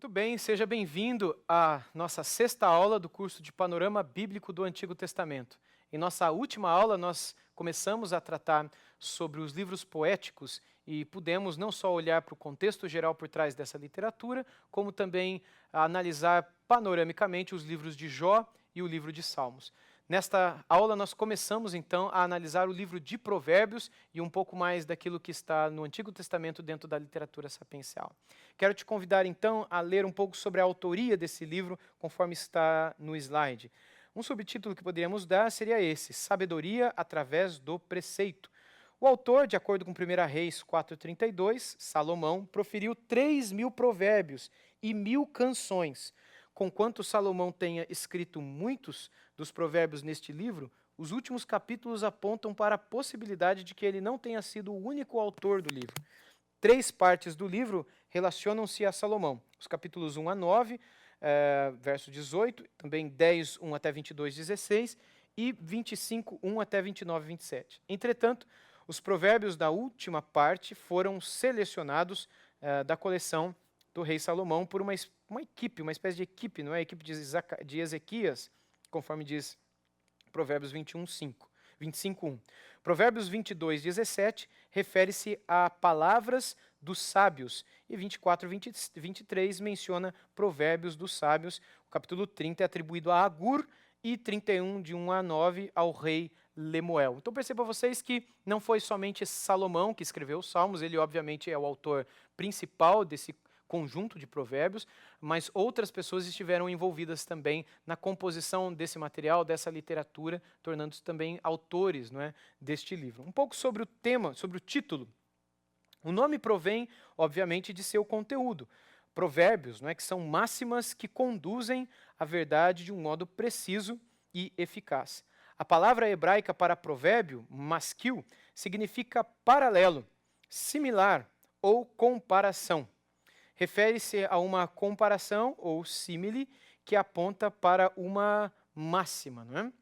Muito bem, seja bem-vindo à nossa sexta aula do curso de Panorama Bíblico do Antigo Testamento. Em nossa última aula, nós começamos a tratar sobre os livros poéticos e pudemos não só olhar para o contexto geral por trás dessa literatura, como também analisar panoramicamente os livros de Jó e o livro de Salmos. Nesta aula, nós começamos então a analisar o livro de Provérbios e um pouco mais daquilo que está no Antigo Testamento dentro da literatura sapiencial. Quero te convidar então a ler um pouco sobre a autoria desse livro, conforme está no slide. Um subtítulo que poderíamos dar seria esse: Sabedoria através do preceito. O autor, de acordo com 1 Reis 4,32, Salomão, proferiu 3.000 provérbios e 1.000 canções. Conquanto Salomão tenha escrito muitos dos provérbios neste livro, os últimos capítulos apontam para a possibilidade de que ele não tenha sido o único autor do livro. 3 partes do livro relacionam-se a Salomão. Os capítulos 1 a 9, verso 18, também 10, 1 até 22, 16 e 25, 1 até 29, 27. Entretanto, os provérbios da última parte foram selecionados da coleção do rei Salomão por uma equipe, uma espécie de equipe, não é? A equipe de Ezequias, conforme diz Provérbios 25, 1. Provérbios 22, 17 refere-se a palavras dos sábios e 24, 23 menciona provérbios dos sábios. O capítulo 30 é atribuído a Agur e 31, de 1 a 9, ao rei Lemuel. Então perceba vocês que não foi somente Salomão que escreveu os Salmos, ele obviamente é o autor principal desse conjunto de provérbios, mas outras pessoas estiveram envolvidas também na composição desse material, dessa literatura, tornando-se também autores, não é, deste livro. Um pouco sobre o tema, sobre o título. O nome provém, obviamente, de seu conteúdo. Provérbios, não é, que são máximas que conduzem a verdade de um modo preciso e eficaz. A palavra hebraica para provérbio, maskil, significa paralelo, similar ou comparação. Refere-se a uma comparação ou símile que aponta para uma máxima, não é?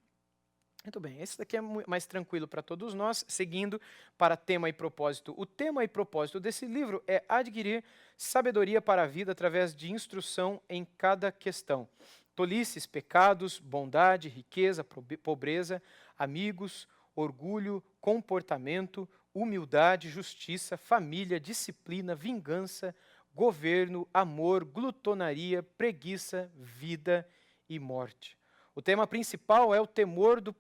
Muito bem, esse daqui é mais tranquilo para todos nós, seguindo para tema e propósito. O tema e propósito desse livro é adquirir sabedoria para a vida através de instrução em cada questão. Tolices, pecados, bondade, riqueza, pobreza, amigos, orgulho, comportamento, humildade, justiça, família, disciplina, vingança, governo, amor, glutonaria, preguiça, vida e morte. O tema principal é o temor do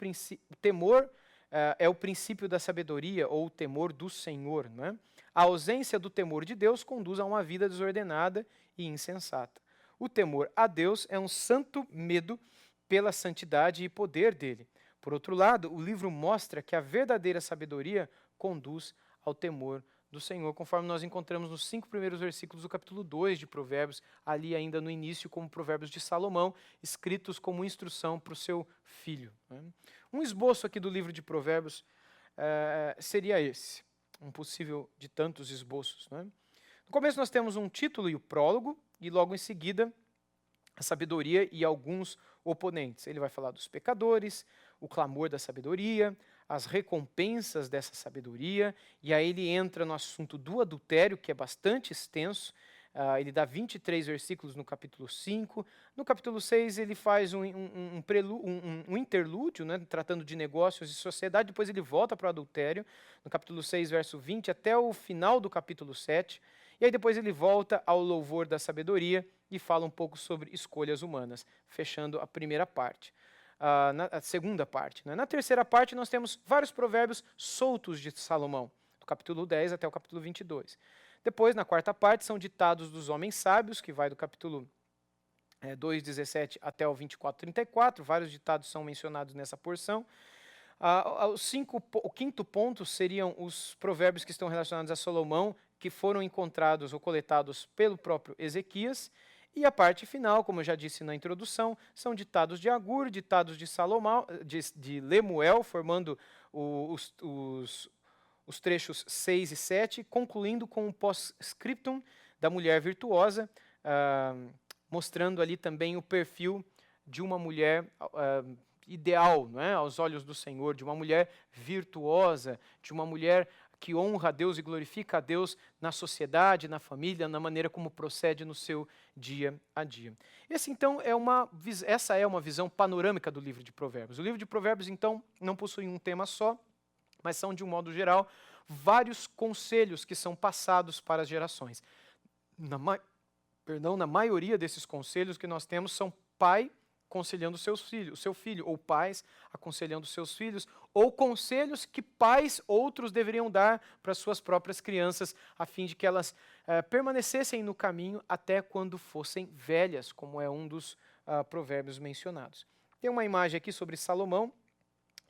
é o princípio da sabedoria ou o temor do Senhor, não é? A ausência do temor de Deus conduz a uma vida desordenada e insensata. O temor a Deus é um santo medo pela santidade e poder dele. Por outro lado, o livro mostra que a verdadeira sabedoria conduz ao temor do Senhor, conforme nós encontramos nos 5 primeiros versículos do capítulo 2 de Provérbios, ali ainda no início como Provérbios de Salomão, escritos como instrução para o seu filho. Um esboço aqui do livro de Provérbios seria esse, um possível de tantos esboços. No começo nós temos um título e o prólogo, e logo em seguida a sabedoria e alguns oponentes. Ele vai falar dos pecadores, o clamor da sabedoria, as recompensas dessa sabedoria, e aí ele entra no assunto do adultério, que é bastante extenso. Ele dá 23 versículos no capítulo 5. No capítulo 6 ele faz um interlúdio, né, tratando de negócios e sociedade, depois ele volta para o adultério, no capítulo 6, verso 20, até o final do capítulo 7, e aí depois ele volta ao louvor da sabedoria e fala um pouco sobre escolhas humanas, fechando a primeira parte. Na segunda parte. Né? Na terceira parte, nós temos vários provérbios soltos de Salomão, do capítulo 10 até o capítulo 22. Depois, na quarta parte, são ditados dos homens sábios, que vai do capítulo 2:17 até o 24:34. Vários ditados são mencionados nessa porção. O quinto ponto seriam os provérbios que estão relacionados a Salomão, que foram encontrados ou coletados pelo próprio Ezequias. E a parte final, como eu já disse na introdução, são ditados de Agur, ditados de Salomão, de Lemuel, formando os trechos 6 e 7, concluindo com o pós-scriptum da mulher virtuosa, mostrando ali também o perfil de uma mulher ideal, não é? Aos olhos do Senhor, de uma mulher virtuosa, de uma mulher que honra a Deus e glorifica a Deus na sociedade, na família, na maneira como procede no seu dia a dia. Essa é uma visão panorâmica do livro de Provérbios. O livro de Provérbios, então, não possui um tema só, mas são, de um modo geral, vários conselhos que são passados para as gerações. Na maioria desses conselhos que nós temos são pai aconselhando o seu filho, ou pais aconselhando seus filhos, ou conselhos que pais outros deveriam dar para suas próprias crianças, a fim de que elas permanecessem no caminho até quando fossem velhas, como é um dos provérbios mencionados. Tem uma imagem aqui sobre Salomão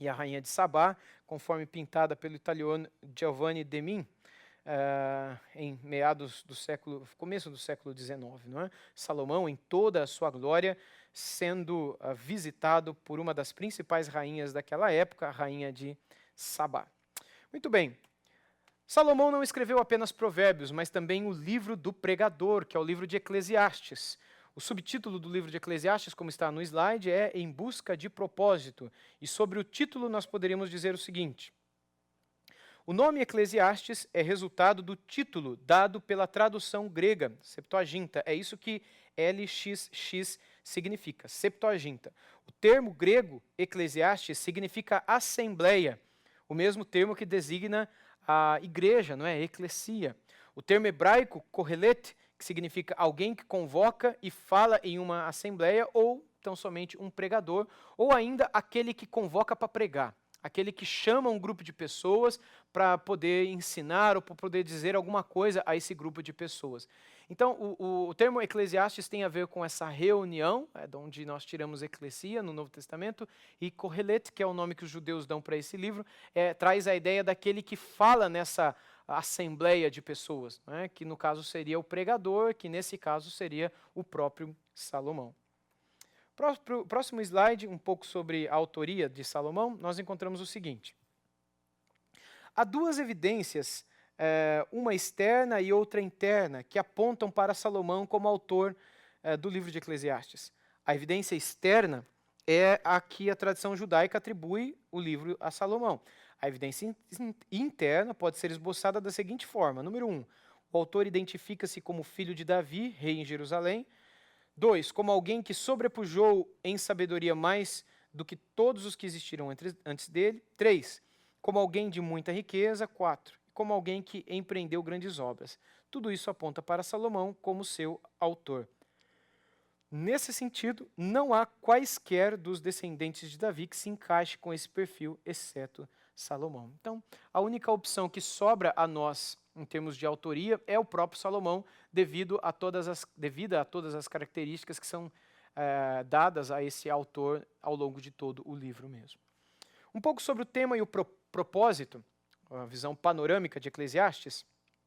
e a rainha de Sabá, conforme pintada pelo italiano Giovanni Demin, em começo do século XIX, não é? Salomão, em toda a sua glória, sendo visitado por uma das principais rainhas daquela época, a rainha de Sabá. Muito bem. Salomão não escreveu apenas provérbios, mas também o livro do pregador, que é o livro de Eclesiastes. O subtítulo do livro de Eclesiastes, como está no slide, é Em Busca de Propósito. E sobre o título nós poderíamos dizer o seguinte: o nome Eclesiastes é resultado do título dado pela tradução grega, Septuaginta. É isso que LXX significa, Septuaginta. O termo grego Eclesiastes significa assembleia, o mesmo termo que designa a igreja, não é? Eclesia. O termo hebraico Kohelet, que significa alguém que convoca e fala em uma assembleia, ou tão somente um pregador, ou ainda aquele que convoca para pregar. Aquele que chama um grupo de pessoas para poder ensinar ou para poder dizer alguma coisa a esse grupo de pessoas. Então, o termo Eclesiastes tem a ver com essa reunião, de onde nós tiramos eclesia no Novo Testamento, e Kohelet, que é o nome que os judeus dão para esse livro, traz a ideia daquele que fala nessa assembleia de pessoas, né, que no caso seria o pregador, que nesse caso seria o próprio Salomão. Próximo slide, um pouco sobre a autoria de Salomão, nós encontramos o seguinte. Há duas evidências, uma externa e outra interna, que apontam para Salomão como autor do livro de Eclesiastes. A evidência externa é a que a tradição judaica atribui o livro a Salomão. A evidência interna pode ser esboçada da seguinte forma. Número 1, o autor identifica-se como filho de Davi, rei em Jerusalém. 2, como alguém que sobrepujou em sabedoria mais do que todos os que existiram antes dele. 3, como alguém de muita riqueza. 4, como alguém que empreendeu grandes obras. Tudo isso aponta para Salomão como seu autor. Nesse sentido, não há quaisquer dos descendentes de Davi que se encaixe com esse perfil, exceto Salomão. Então, a única opção que sobra a nós, em termos de autoria, é o próprio Salomão, devido a todas as características que são dadas a esse autor ao longo de todo o livro mesmo. Um pouco sobre o tema e o propósito, a visão panorâmica de Eclesiastes.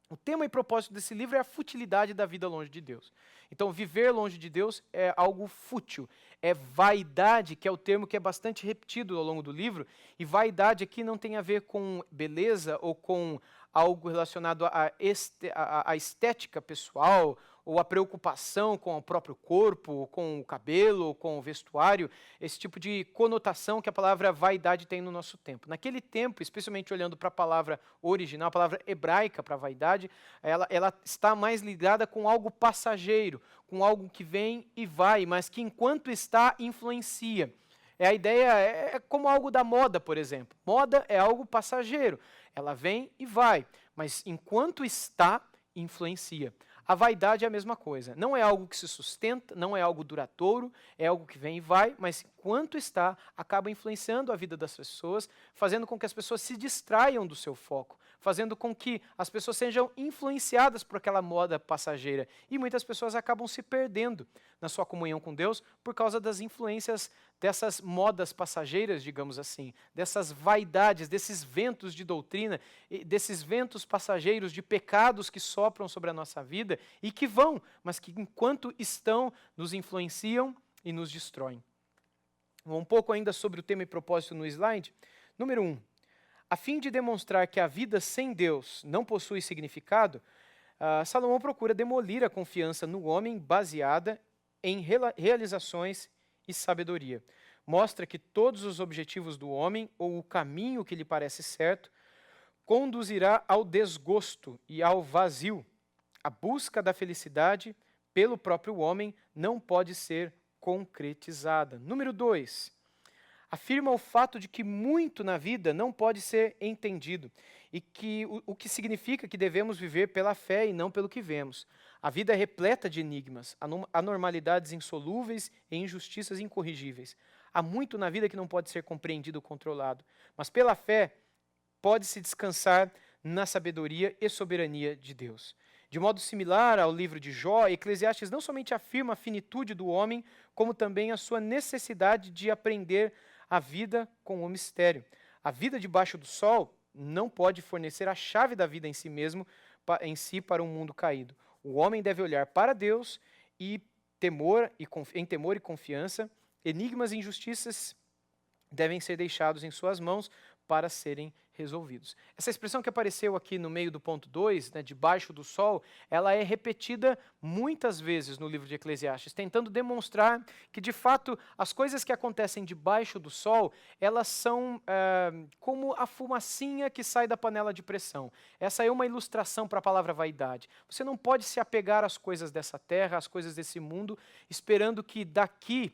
O tema e propósito desse livro é a futilidade da vida longe de Deus. Então, viver longe de Deus é algo fútil. É vaidade, que é o termo que é bastante repetido ao longo do livro. E vaidade aqui não tem a ver com beleza ou com algo relacionado à estética pessoal, ou a preocupação com o próprio corpo, com o cabelo, com o vestuário, esse tipo de conotação que a palavra vaidade tem no nosso tempo. Naquele tempo, especialmente olhando para a palavra original, a palavra hebraica para vaidade, ela está mais ligada com algo passageiro, com algo que vem e vai, mas que enquanto está, influencia. A ideia é como algo da moda, por exemplo. Moda é algo passageiro, ela vem e vai, mas enquanto está, influencia. A vaidade é a mesma coisa. Não é algo que se sustenta, não é algo duradouro, é algo que vem e vai, mas enquanto está, acaba influenciando a vida das pessoas, fazendo com que as pessoas se distraiam do seu foco, fazendo com que as pessoas sejam influenciadas por aquela moda passageira. E muitas pessoas acabam se perdendo na sua comunhão com Deus por causa das influências dessas modas passageiras, digamos assim, dessas vaidades, desses ventos de doutrina, desses ventos passageiros de pecados que sopram sobre a nossa vida e que vão, mas que enquanto estão, nos influenciam e nos destroem. Um pouco ainda sobre o tema e propósito no slide. Número 1. A fim de demonstrar que a vida sem Deus não possui significado, Salomão procura demolir a confiança no homem baseada em realizações e sabedoria. Mostra que todos os objetivos do homem, ou o caminho que lhe parece certo, conduzirá ao desgosto e ao vazio. A busca da felicidade pelo próprio homem não pode ser concretizada. Número 2. Afirma o fato de que muito na vida não pode ser entendido e que o que significa que devemos viver pela fé e não pelo que vemos. A vida é repleta de enigmas, anormalidades insolúveis e injustiças incorrigíveis. Há muito na vida que não pode ser compreendido ou controlado, mas pela fé pode-se descansar na sabedoria e soberania de Deus. De modo similar ao livro de Jó, Eclesiastes não somente afirma a finitude do homem, como também a sua necessidade de aprender a vida com o mistério. A vida debaixo do sol não pode fornecer a chave da vida em si mesmo, em si para um mundo caído. O homem deve olhar para Deus e em temor e confiança. Enigmas e injustiças devem ser deixados em suas mãos para serem resolvidos. Essa expressão que apareceu aqui no meio do ponto 2, né, debaixo do sol, ela é repetida muitas vezes no livro de Eclesiastes, tentando demonstrar que, de fato, as coisas que acontecem debaixo do sol, elas são como a fumacinha que sai da panela de pressão. Essa é uma ilustração para a palavra vaidade. Você não pode se apegar às coisas dessa terra, às coisas desse mundo, esperando que daqui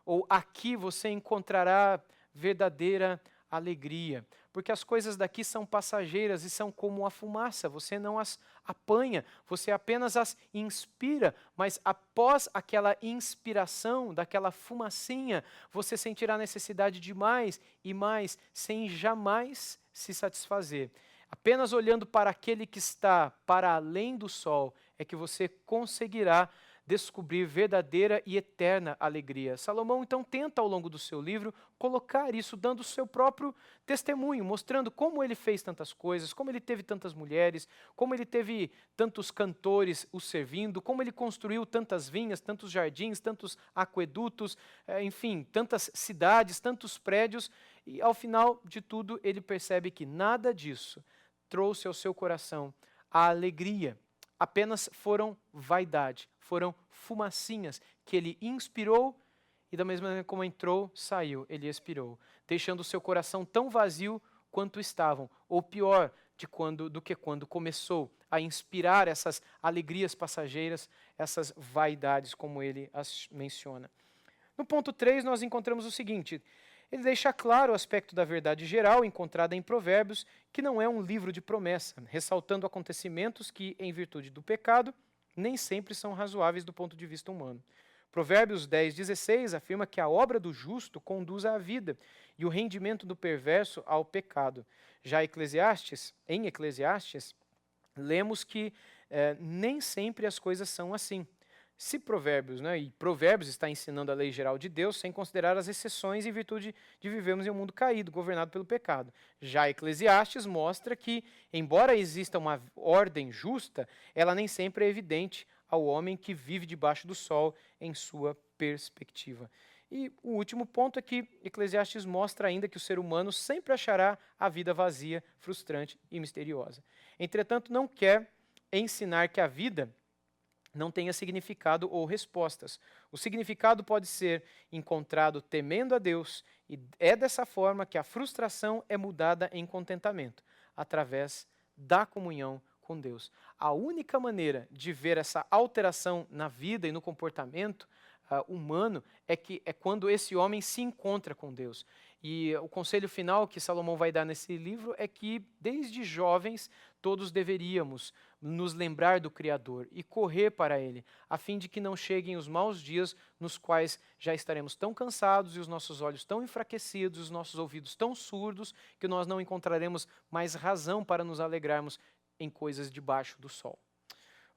ou aqui você encontrará verdadeira alegria, porque as coisas daqui são passageiras e são como a fumaça, você não as apanha, você apenas as inspira, mas após aquela inspiração, daquela fumacinha, você sentirá necessidade de mais e mais, sem jamais se satisfazer. Apenas olhando para aquele que está para além do sol, é que você conseguirá descobrir verdadeira e eterna alegria. Salomão, então, tenta ao longo do seu livro colocar isso, dando o seu próprio testemunho, mostrando como ele fez tantas coisas, como ele teve tantas mulheres, como ele teve tantos cantores o servindo, como ele construiu tantas vinhas, tantos jardins, tantos aquedutos, enfim, tantas cidades, tantos prédios, e ao final de tudo ele percebe que nada disso trouxe ao seu coração a alegria. Apenas foram vaidade, foram fumacinhas que ele inspirou e da mesma maneira como entrou, saiu, ele expirou, deixando o seu coração tão vazio quanto estavam, ou pior do que quando começou a inspirar essas alegrias passageiras, essas vaidades, como ele as menciona. No ponto 3, nós encontramos o seguinte: ele deixa claro o aspecto da verdade geral encontrada em Provérbios, que não é um livro de promessa, ressaltando acontecimentos que, em virtude do pecado, nem sempre são razoáveis do ponto de vista humano. Provérbios 10:16 afirma que a obra do justo conduz à vida e o rendimento do perverso ao pecado. Já em Eclesiastes, lemos que nem sempre as coisas são assim. Se Provérbios, e Provérbios está ensinando a lei geral de Deus, sem considerar as exceções em virtude de vivermos em um mundo caído, governado pelo pecado. Já Eclesiastes mostra que, embora exista uma ordem justa, ela nem sempre é evidente ao homem que vive debaixo do sol em sua perspectiva. E o último ponto é que Eclesiastes mostra ainda que o ser humano sempre achará a vida vazia, frustrante e misteriosa. Entretanto, não quer ensinar que a vida não tenha significado ou respostas. O significado pode ser encontrado temendo a Deus, e é dessa forma que a frustração é mudada em contentamento, através da comunhão com Deus. A única maneira de ver essa alteração na vida e no comportamento humano é quando esse homem se encontra com Deus. E o conselho final que Salomão vai dar nesse livro é que, desde jovens, todos deveríamos nos lembrar do Criador e correr para Ele, a fim de que não cheguem os maus dias nos quais já estaremos tão cansados e os nossos olhos tão enfraquecidos, os nossos ouvidos tão surdos, que nós não encontraremos mais razão para nos alegrarmos em coisas debaixo do sol.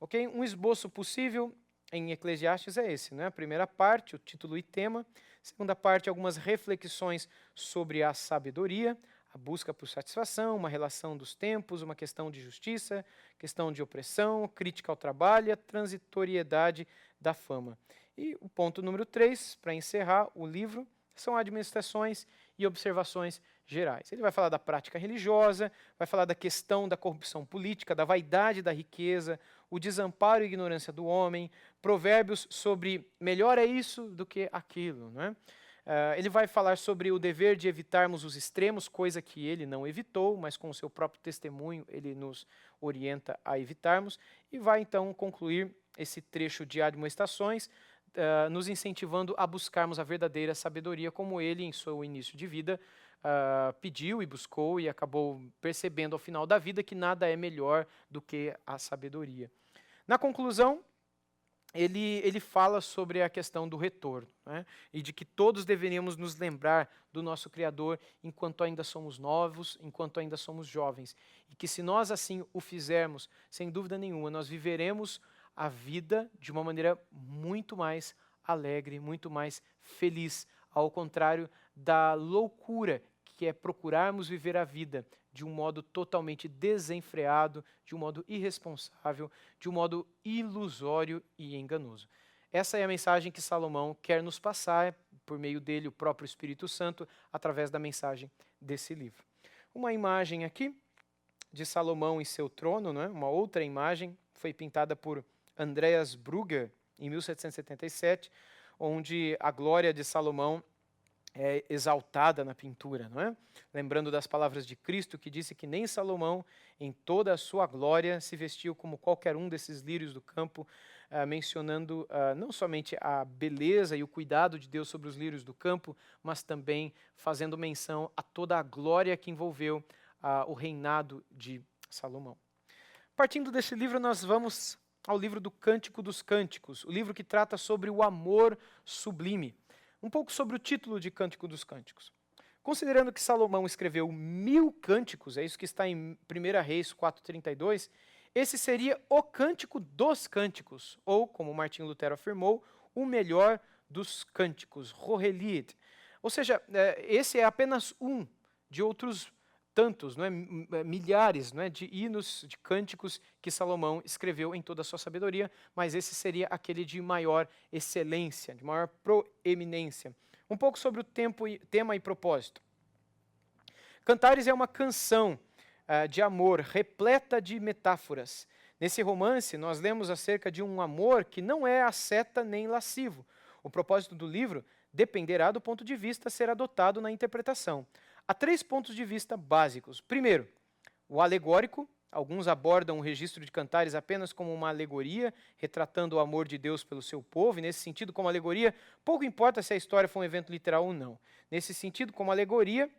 Ok? Um esboço possível em Eclesiastes é esse, né? A primeira parte, o título e tema. Segunda parte, algumas reflexões sobre a sabedoria, a busca por satisfação, uma relação dos tempos, uma questão de justiça, questão de opressão, crítica ao trabalho e a transitoriedade da fama. E o ponto número 3, para encerrar o livro, são administrações e observações gerais. Ele vai falar da prática religiosa, vai falar da questão da corrupção política, da vaidade da riqueza, o desamparo e ignorância do homem, provérbios sobre melhor é isso do que aquilo, não é? Ele vai falar sobre o dever de evitarmos os extremos, coisa que ele não evitou, mas com o seu próprio testemunho ele nos orienta a evitarmos, e vai então concluir esse trecho de admoestações, nos incentivando a buscarmos a verdadeira sabedoria, como ele, em seu início de vida, pediu e buscou e acabou percebendo ao final da vida que nada é melhor do que a sabedoria. Na conclusão, ele fala sobre a questão do retorno, né? E de que todos deveríamos nos lembrar do nosso Criador enquanto ainda somos novos, enquanto ainda somos jovens. E que se nós assim o fizermos, sem dúvida nenhuma, nós viveremos a vida de uma maneira muito mais alegre, muito mais feliz, ao contrário da loucura que é procurarmos viver a vida de um modo totalmente desenfreado, de um modo irresponsável, de um modo ilusório e enganoso. Essa é a mensagem que Salomão quer nos passar, por meio dele, o próprio Espírito Santo, através da mensagem desse livro. Uma imagem aqui de Salomão em seu trono, não é? Uma outra imagem, foi pintada por Andreas Brugger, em 1777, onde a glória de Salomão é exaltada na pintura, não é? Lembrando das palavras de Cristo, que disse que nem Salomão, em toda a sua glória, se vestiu como qualquer um desses lírios do campo, mencionando não somente a beleza e o cuidado de Deus sobre os lírios do campo, mas também fazendo menção a toda a glória que envolveu o reinado de Salomão. Partindo desse livro, nós vamos ao livro do Cântico dos Cânticos, o livro que trata sobre o amor sublime. Um pouco sobre o título de Cântico dos Cânticos. Considerando que Salomão escreveu 1000 cânticos, é isso que está em 1 Reis 4,32, esse seria o Cântico dos Cânticos, ou, como Martinho Lutero afirmou, o melhor dos cânticos, Rohelied. Ou seja, esse é apenas um de outros tantos, não é, milhares, não é, de hinos, de cânticos que Salomão escreveu em toda a sua sabedoria, mas esse seria aquele de maior excelência, de maior proeminência. Um pouco sobre o tema e propósito. Cantares é uma canção de amor repleta de metáforas. Nesse romance, nós lemos acerca de um amor que não é asceta nem lascivo. O propósito do livro dependerá do ponto de vista a ser adotado na interpretação. Há 3 pontos de vista básicos. Primeiro, o alegórico. Alguns abordam o registro de Cantares apenas como uma alegoria, retratando o amor de Deus pelo seu povo, e nesse sentido, como alegoria, pouco importa se a história foi um evento literal ou não. Nesse sentido, como alegoria,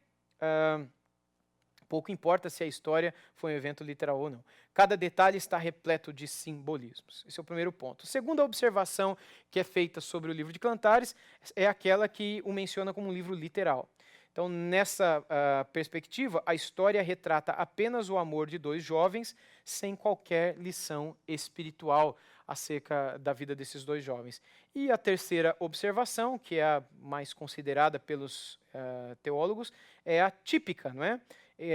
pouco importa se a história foi um evento literal ou não. Cada detalhe está repleto de simbolismos. Esse é o primeiro ponto. A segunda observação que é feita sobre o livro de Cantares é aquela que o menciona como um livro literal. Então, nessa perspectiva, a história retrata apenas o amor de 2 jovens, sem qualquer lição espiritual acerca da vida desses 2 jovens. E a terceira observação, que é a mais considerada pelos teólogos, é a típica, não é?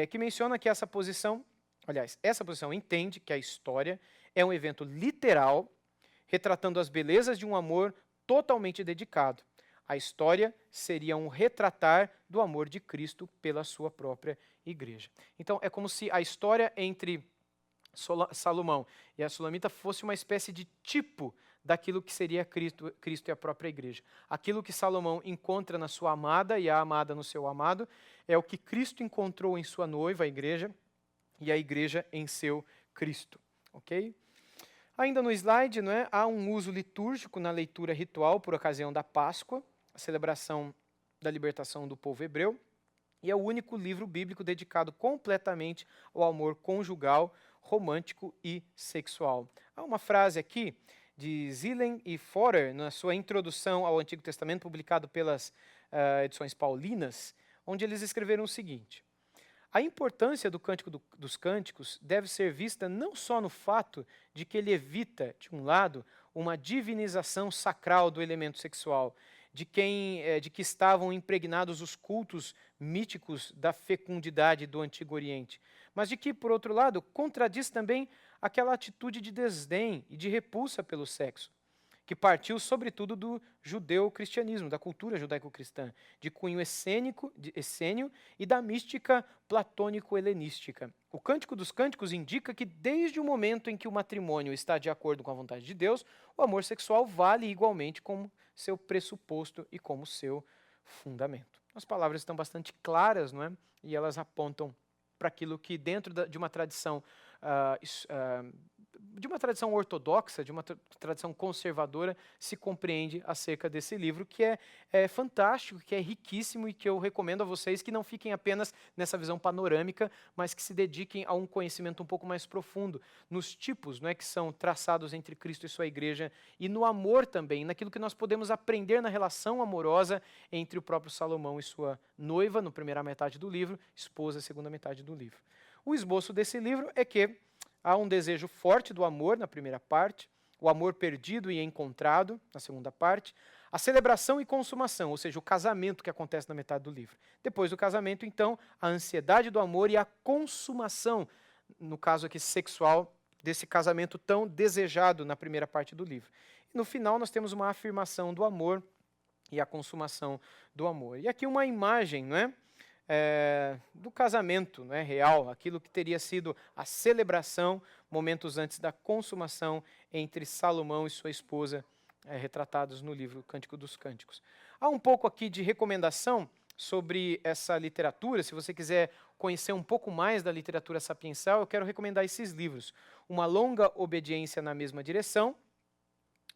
Que menciona que essa posição entende que a história é um evento literal, retratando as belezas de um amor totalmente dedicado. A história seria um retratar do amor de Cristo pela sua própria igreja. Então, é como se a história entre Salomão e a Sulamita fosse uma espécie de tipo daquilo que seria Cristo e a própria igreja. Aquilo que Salomão encontra na sua amada e a amada no seu amado é o que Cristo encontrou em sua noiva, a igreja, e a igreja em seu Cristo. Ok? Ainda no slide, não é, há um uso litúrgico na leitura ritual por ocasião da Páscoa, a celebração da libertação do povo hebreu, e é o único livro bíblico dedicado completamente ao amor conjugal, romântico e sexual. Há uma frase aqui de Zillen e Forer, na sua introdução ao Antigo Testamento, publicado pelas edições paulinas, onde eles escreveram o seguinte: a importância do Cântico dos Cânticos deve ser vista não só no fato de que ele evita, de um lado, uma divinização sacral do elemento sexual, de que estavam impregnados os cultos míticos da fecundidade do Antigo Oriente, mas de que, por outro lado, contradiz também aquela atitude de desdém e de repulsa pelo sexo, que partiu sobretudo do judeu-cristianismo, da cultura judaico-cristã, de cunho essênio e da mística platônico-helenística. O Cântico dos Cânticos indica que desde o momento em que o matrimônio está de acordo com a vontade de Deus, o amor sexual vale igualmente como seu pressuposto e como seu fundamento. As palavras estão bastante claras, não é? E elas apontam para aquilo que dentro de uma tradição ortodoxa, de uma tradição conservadora, se compreende acerca desse livro, que é fantástico, que é riquíssimo e que eu recomendo a vocês que não fiquem apenas nessa visão panorâmica, mas que se dediquem a um conhecimento um pouco mais profundo, nos tipos, não é, que são traçados entre Cristo e sua igreja, e no amor também, naquilo que nós podemos aprender na relação amorosa entre o próprio Salomão e sua noiva, na primeira metade do livro, esposa, segunda metade do livro. O esboço desse livro é que há um desejo forte do amor na primeira parte, o amor perdido e encontrado na segunda parte, a celebração e consumação, ou seja, o casamento que acontece na metade do livro. Depois do casamento, então, a ansiedade do amor e a consumação, no caso aqui sexual, desse casamento tão desejado na primeira parte do livro. E no final nós temos uma afirmação do amor e a consumação do amor. E aqui uma imagem, não é? Do casamento, não é, real, aquilo que teria sido a celebração momentos antes da consumação entre Salomão e sua esposa, retratados no livro Cântico dos Cânticos. Há um pouco aqui de recomendação sobre essa literatura. Se você quiser conhecer um pouco mais da literatura sapiencial, eu quero recomendar esses livros: Uma Longa Obediência na Mesma Direção,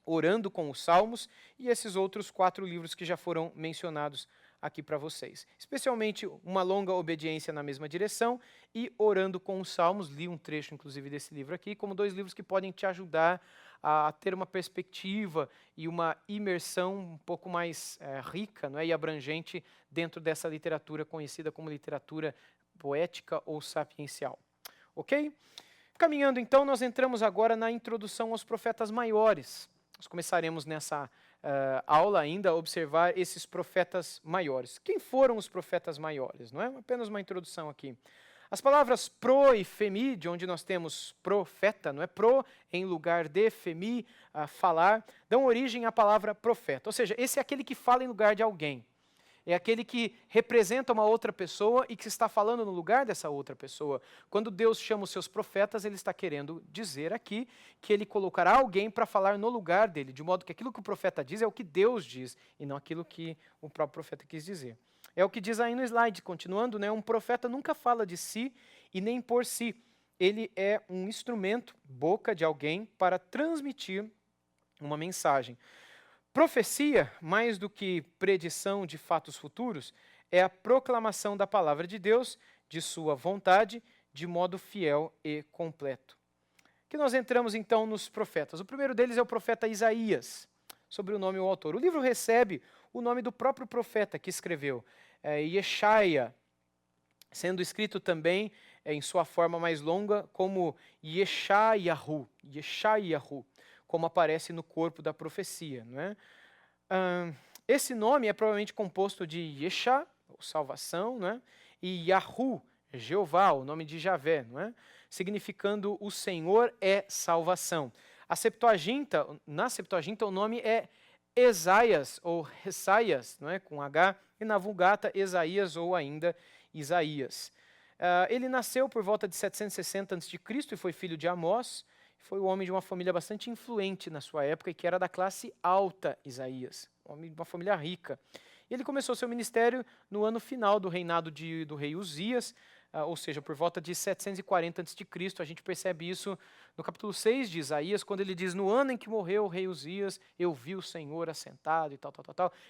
Orando com os Salmos, e esses outros 4 livros que já foram mencionados aqui para vocês. Especialmente Uma Longa Obediência na Mesma Direção e Orando com os Salmos. Li um trecho, inclusive, desse livro aqui, como 2 livros que podem te ajudar a ter uma perspectiva e uma imersão um pouco mais rica, não é, e abrangente dentro dessa literatura conhecida como literatura poética ou sapiencial. Ok? Caminhando, então, nós entramos agora na introdução aos profetas maiores. Nós começaremos nessa aula ainda a observar esses profetas maiores. Quem foram os profetas maiores? Não é apenas uma introdução aqui. As palavras pro e femi, de onde nós temos profeta, não é, pro em lugar de, femi, falar, dão origem à palavra profeta. Ou seja, esse é aquele que fala em lugar de alguém. É aquele que representa uma outra pessoa e que está falando no lugar dessa outra pessoa. Quando Deus chama os seus profetas, ele está querendo dizer aqui que ele colocará alguém para falar no lugar dele, de modo que aquilo que o profeta diz é o que Deus diz, e não aquilo que o próprio profeta quis dizer. É o que diz aí no slide, continuando, né? Um profeta nunca fala de si e nem por si. Ele é um instrumento, boca de alguém, para transmitir uma mensagem. Profecia, mais do que predição de fatos futuros, é a proclamação da palavra de Deus, de sua vontade, de modo fiel e completo. Que nós entramos então nos profetas. O primeiro deles é o profeta Isaías, sobre o nome do autor. O livro recebe o nome do próprio profeta que escreveu, Yeshaia, sendo escrito também em sua forma mais longa como Yeshayahu, como aparece no corpo da profecia. Não é? Esse nome é provavelmente composto de Yesha, ou salvação, não é? E Yahu, Jeová, o nome de Javé, não é? Significando o Senhor é salvação. Na Septuaginta o nome é Esaias, ou Ressaias, não é? Com H, e na Vulgata Esaías ou ainda Isaías. Ele nasceu por volta de 760 a.C. e foi filho de Amós. Foi o homem de uma família bastante influente na sua época e que era da classe alta, Isaías, homem de uma família rica. E ele começou seu ministério no ano final do reinado do rei Uzias, ou seja, por volta de 740 a.C. A gente percebe isso no capítulo 6 de Isaías, quando ele diz: no ano em que morreu o rei Uzias, eu vi o Senhor assentado e tal,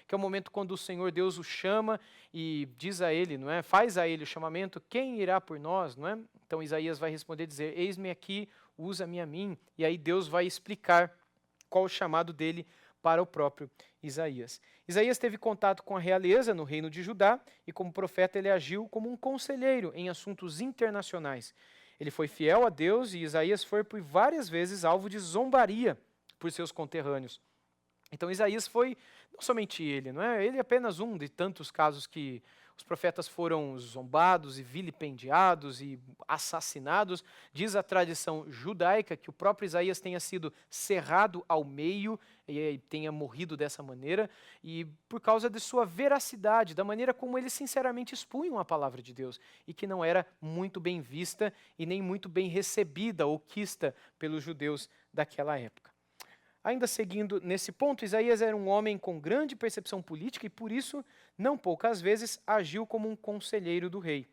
que é o momento quando o Senhor Deus o chama e diz a ele, não é? Faz a ele o chamamento: quem irá por nós, não é? Então Isaías vai responder, dizer: eis-me aqui, usa-me a mim. E aí Deus vai explicar qual o chamado dele para o próprio Isaías. Isaías teve contato com a realeza no reino de Judá e como profeta ele agiu como um conselheiro em assuntos internacionais. Ele foi fiel a Deus e Isaías foi por várias vezes alvo de zombaria por seus conterrâneos. Então Isaías foi, não somente ele, não é? Ele é apenas um de tantos casos que os profetas foram zombados e vilipendiados e assassinados. Diz a tradição judaica que o próprio Isaías tenha sido cerrado ao meio e tenha morrido dessa maneira, e por causa de sua veracidade, da maneira como ele sinceramente expunha a palavra de Deus, e que não era muito bem vista e nem muito bem recebida ou quista pelos judeus daquela época. Ainda seguindo nesse ponto, Isaías era um homem com grande percepção política e, por isso, não poucas vezes agiu como um conselheiro do rei.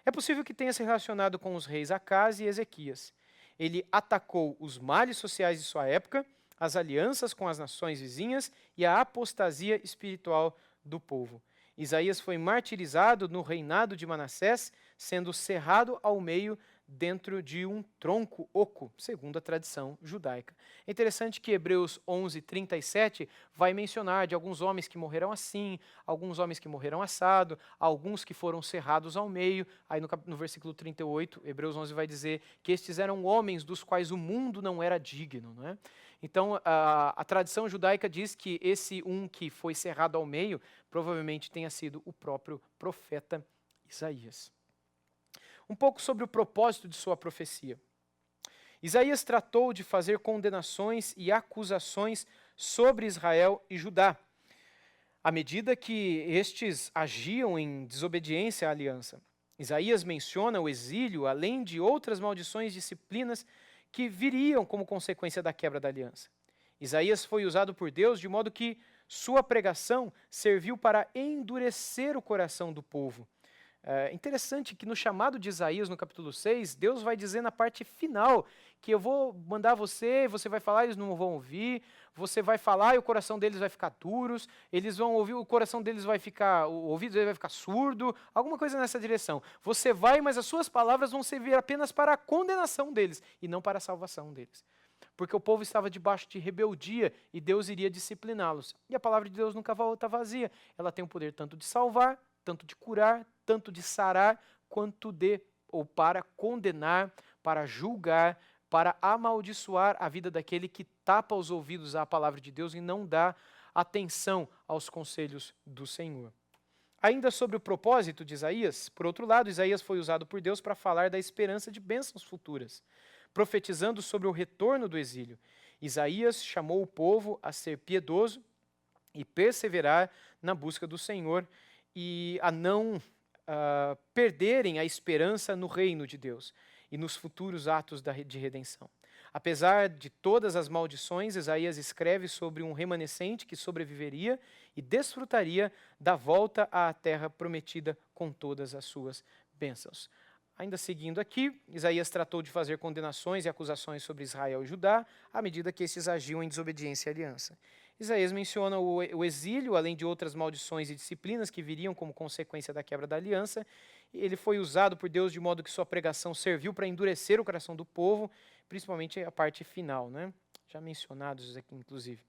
É possível que tenha se relacionado com os reis Acaz e Ezequias. Ele atacou os males sociais de sua época, as alianças com as nações vizinhas e a apostasia espiritual do povo. Isaías foi martirizado no reinado de Manassés, sendo cerrado ao meio dentro de um tronco oco, segundo a tradição judaica. É interessante que Hebreus 11:37 vai mencionar de alguns homens que morreram assim, alguns homens que morreram assado, alguns que foram cerrados ao meio. Aí no versículo 38, Hebreus 11 vai dizer que estes eram homens dos quais o mundo não era digno, não é? Então, a tradição judaica diz que esse que foi cerrado ao meio provavelmente tenha sido o próprio profeta Isaías. Um pouco sobre o propósito de sua profecia. Isaías tratou de fazer condenações e acusações sobre Israel e Judá, à medida que estes agiam em desobediência à aliança. Isaías menciona o exílio, além de outras maldições e disciplinas que viriam como consequência da quebra da aliança. Isaías foi usado por Deus de modo que sua pregação serviu para endurecer o coração do povo. É interessante que no chamado de Isaías, no capítulo 6, Deus vai dizer na parte final que eu vou mandar você vai falar, eles não vão ouvir, você vai falar e o coração deles vai ficar duros, eles vão ouvir, o coração deles vai ficar, o ouvido deles vai ficar surdo, alguma coisa nessa direção. Você vai, mas as suas palavras vão servir apenas para a condenação deles e não para a salvação deles. Porque o povo estava debaixo de rebeldia e Deus iria discipliná-los. E a palavra de Deus nunca volta vazia. Ela tem o poder tanto de salvar, tanto de curar, tanto de sarar, quanto ou para condenar, para julgar, para amaldiçoar a vida daquele que tapa os ouvidos à palavra de Deus e não dá atenção aos conselhos do Senhor. Ainda sobre o propósito de Isaías, por outro lado, Isaías foi usado por Deus para falar da esperança de bênçãos futuras, profetizando sobre o retorno do exílio. Isaías chamou o povo a ser piedoso e perseverar na busca do Senhor e a não perderem a esperança no reino de Deus e nos futuros atos de redenção. Apesar de todas as maldições, Isaías escreve sobre um remanescente que sobreviveria e desfrutaria da volta à terra prometida com todas as suas bênçãos. Ainda seguindo aqui, Isaías tratou de fazer condenações e acusações sobre Israel e Judá, à medida que esses agiam em desobediência à aliança. Isaías menciona o exílio, além de outras maldições e disciplinas que viriam como consequência da quebra da aliança. Ele foi usado por Deus de modo que sua pregação serviu para endurecer o coração do povo, principalmente a parte final, né? Já mencionados aqui, inclusive.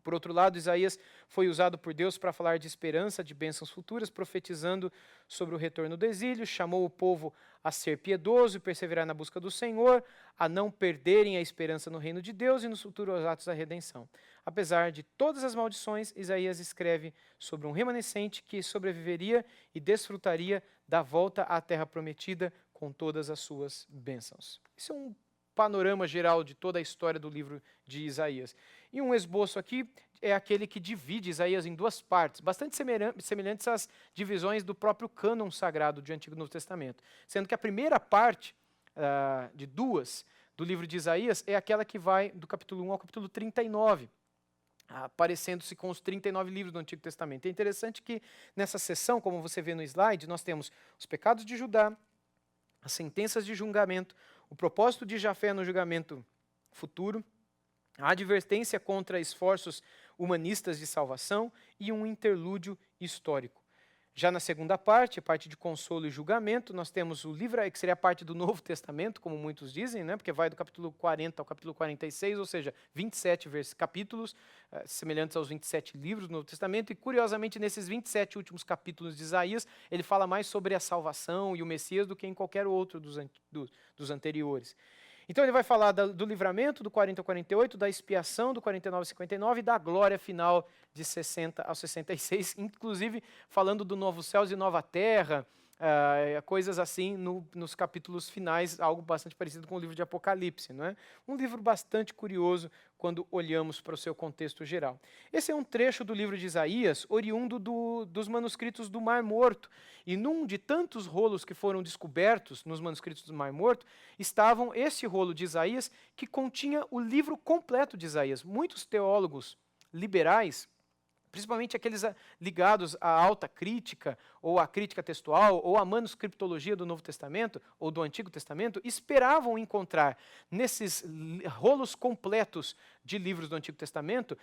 Por outro lado, Isaías foi usado por Deus para falar de esperança, de bênçãos futuras, profetizando sobre o retorno do exílio, chamou o povo a ser piedoso e perseverar na busca do Senhor, a não perderem a esperança no reino de Deus e nos futuros atos da redenção. Apesar de todas as maldições, Isaías escreve sobre um remanescente que sobreviveria e desfrutaria da volta à terra prometida com todas as suas bênçãos. Isso é um panorama geral de toda a história do livro de Isaías. E um esboço aqui é aquele que divide Isaías em duas partes, bastante semelhantes às divisões do próprio cânon sagrado de Antigo e Novo Testamento. Sendo que a primeira parte de duas do livro de Isaías é aquela que vai do capítulo 1 ao capítulo 39, aparecendo-se com os 39 livros do Antigo Testamento. É interessante que nessa seção, como você vê no slide, nós temos os pecados de Judá, as sentenças de julgamento, o propósito de Jafé no julgamento futuro, a advertência contra esforços humanistas de salvação e um interlúdio histórico. Já na segunda parte, a parte de consolo e julgamento, nós temos o livro, que seria a parte do Novo Testamento, como muitos dizem, né? Porque vai do capítulo 40 ao capítulo 46, ou seja, 27 capítulos, semelhantes aos 27 livros do Novo Testamento, e curiosamente nesses 27 últimos capítulos de Isaías, ele fala mais sobre a salvação e o Messias do que em qualquer outro dos anteriores. Então ele vai falar do livramento do 40 ao 48, da expiação do 49 ao 59 e da glória final de 60 ao 66, inclusive falando do novo céus e nova terra, coisas assim nos capítulos finais, algo bastante parecido com o livro de Apocalipse, não é? Um livro bastante curioso quando olhamos para o seu contexto geral. Esse é um trecho do livro de Isaías, oriundo dos manuscritos do Mar Morto. E num de tantos rolos que foram descobertos nos manuscritos do Mar Morto, estavam esse rolo de Isaías que continha o livro completo de Isaías. Muitos teólogos liberais, principalmente aqueles ligados à alta crítica, ou à crítica textual, ou à manuscriptologia do Novo Testamento, ou do Antigo Testamento, esperavam encontrar nesses rolos completos de livros do Antigo Testamento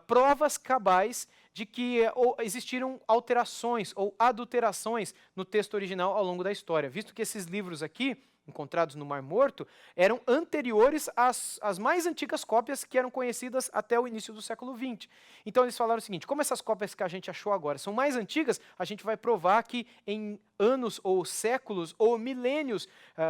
provas cabais de que existiram alterações ou adulterações no texto original ao longo da história, visto que esses livros aqui, encontrados no Mar Morto, eram anteriores às mais antigas cópias que eram conhecidas até o início do século XX. Então eles falaram o seguinte: como essas cópias que a gente achou agora são mais antigas, a gente vai provar que em anos ou séculos ou milênios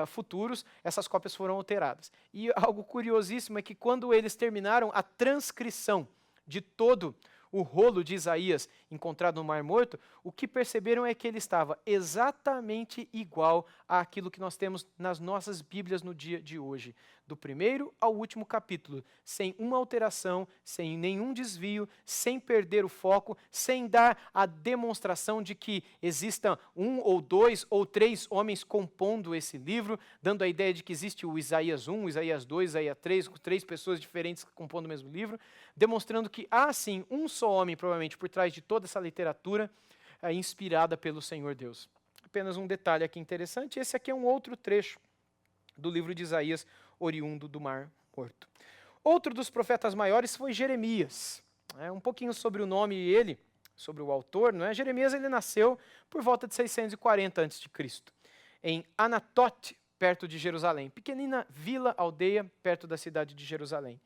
futuros, essas cópias foram alteradas. E algo curiosíssimo é que quando eles terminaram a transcrição de todo o rolo de Isaías encontrado no Mar Morto, o que perceberam é que ele estava exatamente igual àquilo que nós temos nas nossas Bíblias no dia de hoje, do primeiro ao último capítulo, sem uma alteração, sem nenhum desvio, sem perder o foco, sem dar a demonstração de que existam um ou dois ou três homens compondo esse livro, dando a ideia de que existe o Isaías 1, o Isaías 2, Isaías 3, com três pessoas diferentes compondo o mesmo livro, demonstrando que há sim um só homem, provavelmente, por trás de toda essa literatura inspirada pelo Senhor Deus. Apenas um detalhe aqui interessante: esse aqui é um outro trecho do livro de Isaías, oriundo do Mar Morto. Outro dos profetas maiores foi Jeremias. Um pouquinho sobre o nome dele, sobre o autor, não é? Jeremias ele nasceu por volta de 640 a.C., em Anatote, perto de Jerusalém. Pequenina vila, aldeia, perto da cidade de Jerusalém.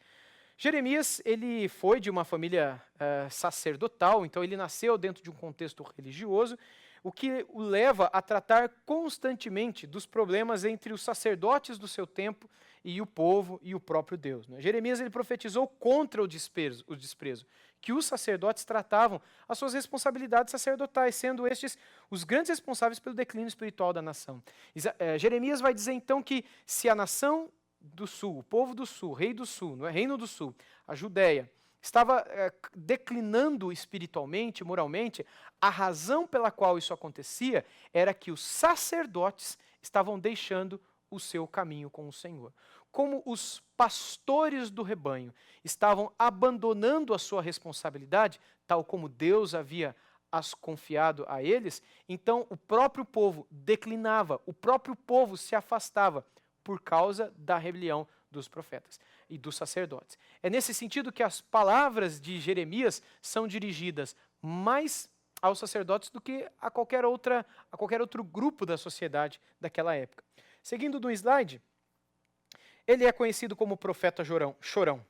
Jeremias ele foi de uma família sacerdotal, então ele nasceu dentro de um contexto religioso, o que o leva a tratar constantemente dos problemas entre os sacerdotes do seu tempo e o povo e o próprio Deus, né? Jeremias ele profetizou contra o desprezo, que os sacerdotes tratavam as suas responsabilidades sacerdotais, sendo estes os grandes responsáveis pelo declínio espiritual da nação. Jeremias vai dizer então que se a nação do sul, o povo do sul, rei do sul, não é? Reino do sul, a Judéia, estava declinando espiritualmente, moralmente, a razão pela qual isso acontecia era que os sacerdotes estavam deixando o seu caminho com o Senhor. Como os pastores do rebanho estavam abandonando a sua responsabilidade, tal como Deus havia as confiado a eles, então o próprio povo declinava, o próprio povo se afastava por causa da rebelião dos profetas e dos sacerdotes. É nesse sentido que as palavras de Jeremias são dirigidas mais aos sacerdotes do que a qualquer outro grupo da sociedade daquela época. Seguindo no slide, ele é conhecido como profeta chorão.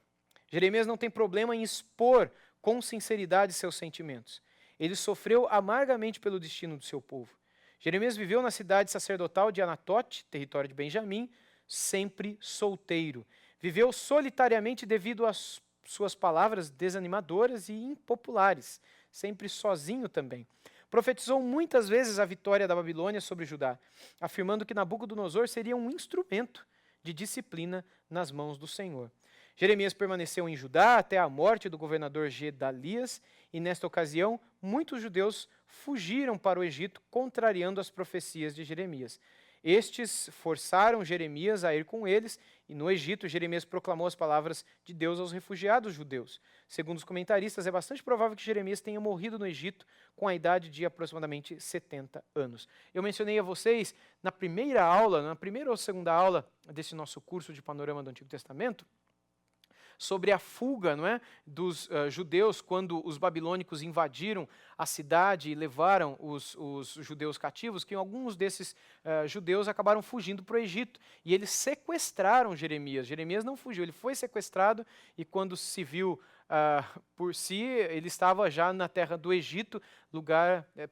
Jeremias não tem problema em expor com sinceridade seus sentimentos. Ele sofreu amargamente pelo destino do seu povo. Jeremias viveu na cidade sacerdotal de Anatote, território de Benjamim, sempre solteiro. Viveu solitariamente devido às suas palavras desanimadoras e impopulares, sempre sozinho também. Profetizou muitas vezes a vitória da Babilônia sobre Judá, afirmando que Nabucodonosor seria um instrumento de disciplina nas mãos do Senhor. Jeremias permaneceu em Judá até a morte do governador Gedalias, e nesta ocasião muitos judeus fugiram para o Egito, contrariando as profecias de Jeremias. Estes forçaram Jeremias a ir com eles, e no Egito Jeremias proclamou as palavras de Deus aos refugiados judeus. Segundo os comentaristas, é bastante provável que Jeremias tenha morrido no Egito com a idade de aproximadamente 70 anos. Eu mencionei a vocês na primeira ou segunda aula desse nosso curso de Panorama do Antigo Testamento, sobre a fuga, não é, dos judeus quando os babilônicos invadiram a cidade e levaram os judeus cativos, que alguns desses judeus acabaram fugindo para o Egito. E eles sequestraram Jeremias. Jeremias não fugiu, ele foi sequestrado e quando se viu por si, ele estava já na terra do Egito,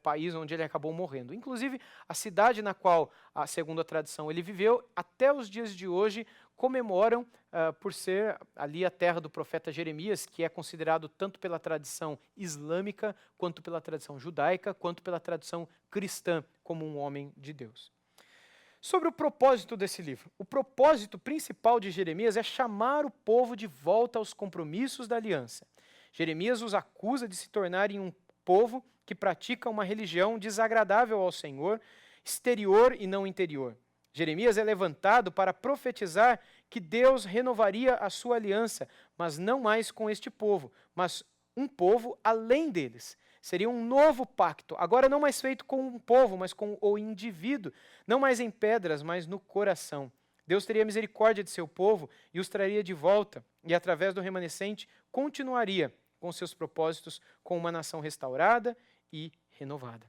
país onde ele acabou morrendo. Inclusive, a cidade na qual, segundo a tradição, ele viveu, até os dias de hoje, comemoram por ser ali a terra do profeta Jeremias, que é considerado tanto pela tradição islâmica, quanto pela tradição judaica, quanto pela tradição cristã, como um homem de Deus. Sobre o propósito desse livro. O propósito principal de Jeremias é chamar o povo de volta aos compromissos da aliança. Jeremias os acusa de se tornarem um povo que pratica uma religião desagradável ao Senhor, exterior e não interior. Jeremias é levantado para profetizar que Deus renovaria a sua aliança, mas não mais com este povo, mas um povo além deles. Seria um novo pacto, agora não mais feito com um povo, mas com o indivíduo, não mais em pedras, mas no coração. Deus teria misericórdia de seu povo e os traria de volta, e através do remanescente continuaria com seus propósitos com uma nação restaurada e renovada.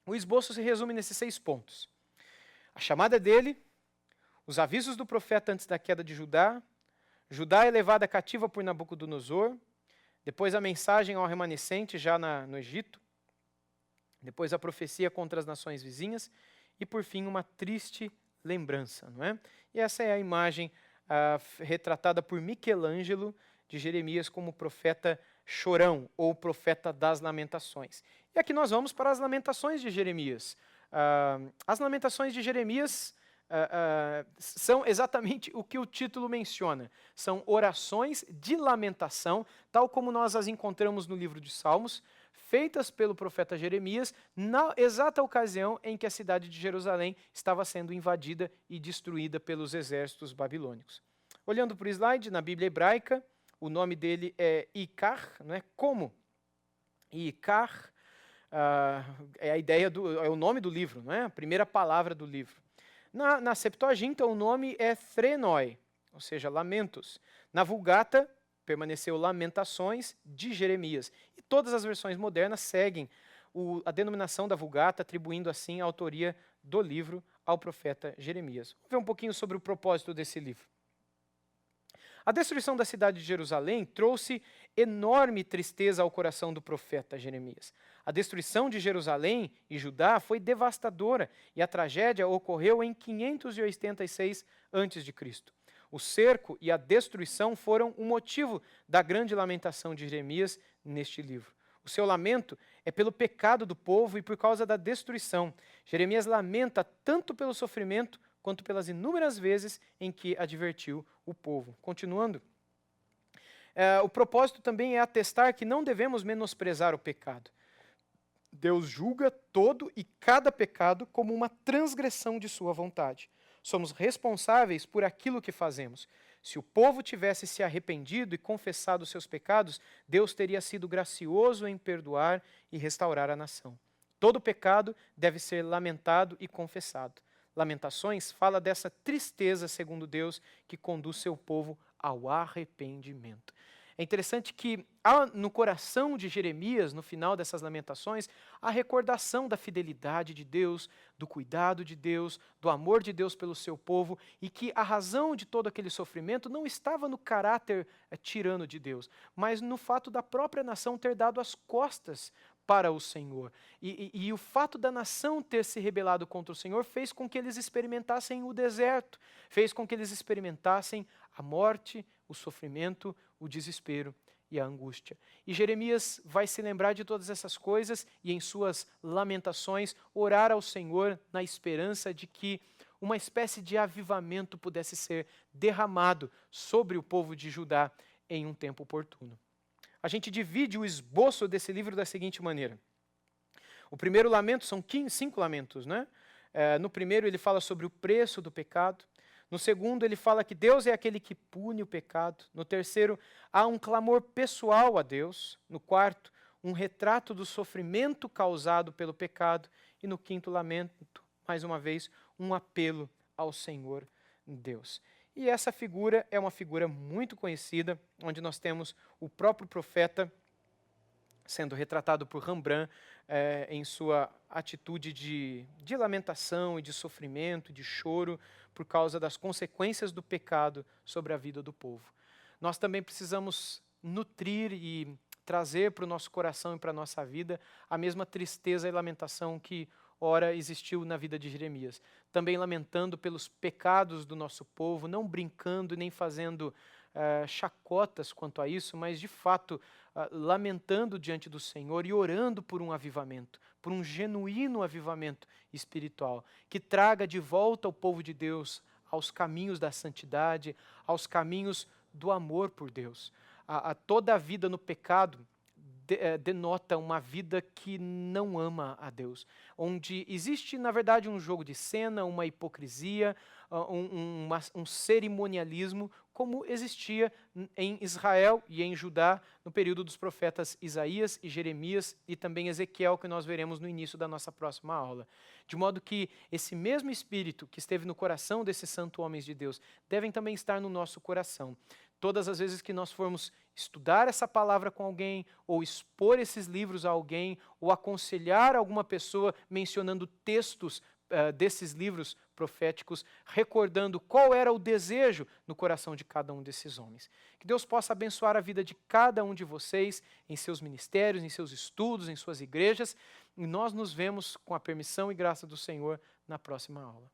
O esboço se resume nesses 6 pontos. A chamada dele, os avisos do profeta antes da queda de Judá, Judá é levada cativa por Nabucodonosor, depois a mensagem ao remanescente já no Egito, depois a profecia contra as nações vizinhas e, por fim, uma triste lembrança. Não é? E essa é a imagem retratada por Michelangelo de Jeremias como profeta chorão ou profeta das lamentações. E aqui nós vamos para as lamentações de Jeremias. As lamentações de Jeremias são exatamente o que o título menciona. São orações de lamentação, tal como nós as encontramos no livro de Salmos, feitas pelo profeta Jeremias na exata ocasião em que a cidade de Jerusalém estava sendo invadida e destruída pelos exércitos babilônicos. Olhando para o slide, na Bíblia hebraica, o nome dele é Icar, não é? Como? Icar é a ideia é o nome do livro, não é? A primeira palavra do livro. Na Septuaginta, o nome é Threnoi, ou seja, lamentos. Na Vulgata, permaneceu Lamentações de Jeremias. E todas as versões modernas seguem a denominação da Vulgata, atribuindo assim a autoria do livro ao profeta Jeremias. Vamos ver um pouquinho sobre o propósito desse livro. A destruição da cidade de Jerusalém trouxe enorme tristeza ao coração do profeta Jeremias. A destruição de Jerusalém e Judá foi devastadora e a tragédia ocorreu em 586 a.C. O cerco e a destruição foram o motivo da grande lamentação de Jeremias neste livro. O seu lamento é pelo pecado do povo e por causa da destruição. Jeremias lamenta tanto pelo sofrimento quanto pelas inúmeras vezes em que advertiu o povo. Continuando, o propósito também é atestar que não devemos menosprezar o pecado. Deus julga todo e cada pecado como uma transgressão de sua vontade. Somos responsáveis por aquilo que fazemos. Se o povo tivesse se arrependido e confessado seus pecados, Deus teria sido gracioso em perdoar e restaurar a nação. Todo pecado deve ser lamentado e confessado. Lamentações fala dessa tristeza, segundo Deus, que conduz seu povo ao arrependimento. É interessante que há no coração de Jeremias, no final dessas lamentações, a recordação da fidelidade de Deus, do cuidado de Deus, do amor de Deus pelo seu povo, e que a razão de todo aquele sofrimento não estava no caráter tirano de Deus, mas no fato da própria nação ter dado as costas para o Senhor. E o fato da nação ter se rebelado contra o Senhor fez com que eles experimentassem o deserto, fez com que eles experimentassem a morte, o sofrimento, o desespero e a angústia. E Jeremias vai se lembrar de todas essas coisas e em suas lamentações orar ao Senhor na esperança de que uma espécie de avivamento pudesse ser derramado sobre o povo de Judá em um tempo oportuno. A gente divide o esboço desse livro da seguinte maneira. O primeiro lamento, são 5 lamentos, né? No primeiro ele fala sobre o preço do pecado. No segundo ele fala que Deus é aquele que pune o pecado. No terceiro há um clamor pessoal a Deus. No quarto, um retrato do sofrimento causado pelo pecado. E no quinto lamento, mais uma vez, um apelo ao Senhor Deus. E essa figura é uma figura muito conhecida, onde nós temos o próprio profeta sendo retratado por Rembrandt em sua atitude de lamentação e de sofrimento, de choro, por causa das consequências do pecado sobre a vida do povo. Nós também precisamos nutrir e trazer para o nosso coração e para a nossa vida a mesma tristeza e lamentação que ora existiu na vida de Jeremias. Também lamentando pelos pecados do nosso povo, não brincando e nem fazendo chacotas quanto a isso, mas de fato lamentando diante do Senhor e orando por um avivamento, por um genuíno avivamento espiritual, que traga de volta o povo de Deus aos caminhos da santidade, aos caminhos do amor por Deus. Toda a vida no pecado denota uma vida que não ama a Deus, onde existe, na verdade, um jogo de cena, uma hipocrisia, um cerimonialismo, como existia em Israel e em Judá no período dos profetas Isaías e Jeremias e também Ezequiel, que nós veremos no início da nossa próxima aula. De modo que esse mesmo espírito que esteve no coração desses santos homens de Deus devem também estar no nosso coração. Todas as vezes que nós formos estudar essa palavra com alguém, ou expor esses livros a alguém, ou aconselhar alguma pessoa mencionando textos desses livros proféticos, recordando qual era o desejo no coração de cada um desses homens. Que Deus possa abençoar a vida de cada um de vocês, em seus ministérios, em seus estudos, em suas igrejas, e nós nos vemos, com a permissão e graça do Senhor, na próxima aula.